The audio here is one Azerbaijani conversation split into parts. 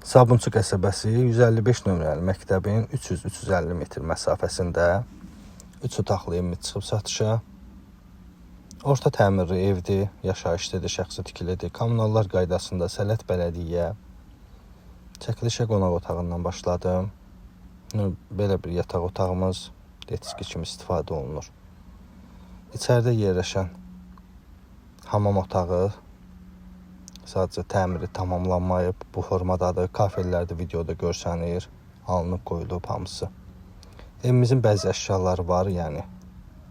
Sabunçu qəsəbəsi 155 nömrəli məktəbin 300-350 metr məsafəsində 3 otaqlı evimiz çıxıb satışa. Orta təmirli evdir, yaşayışlıdır, şəxsi tikilidir. Kommunallar qaydasında Sələt bələdiyyə. Çəkilişə qonaq otağından başladım. Belə bir yataq otağımız detski kimi istifadə olunur. İçəridə yerləşən hamam otağı sadəcə təmiri tamamlanmayıb, bu formadadır. Kafellərdə videoda görsənir, alınıb qoyulub hamısı. Evimizin bəzi əşyaları var, yəni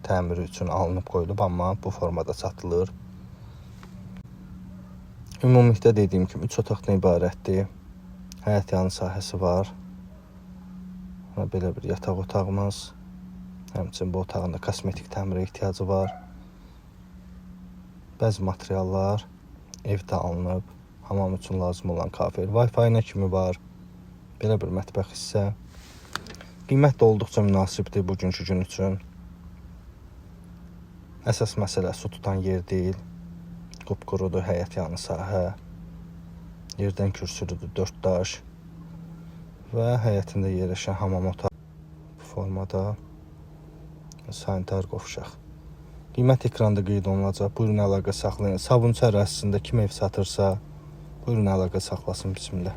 təmiri üçün alınıb qoyulub, amma bu formada satılır. Ümumilikdə dediyim kimi 3 otaqdan ibarətdir. Həyət yanı sahəsi var. Belə bir yataq otağımız. Həmçinin bu otağında kosmetik təmirə ehtiyacı var. Bəzi materiallar evdə alınıb. Hamam üçün lazım olan kafe. Wi-Fi nə kimi var. Belə bir mətbəx hissə. Qiymət də olduqca münasibdir bugünkü gün üçün. Əsas məsələ su tutan yer deyil. Qupqurudur həyət yanı sahə. Yerdən kürsülüdür 4 daş. Və həyətində yerləşən hamam otağı bu formada sanitar qovşaq. Qiymət ekranda qeyd olunacaq. Buyurun əlaqə saxlayın. Sabunçu ərazisində kim ev satırsa, buyurun əlaqə saxlasın. Bismillah.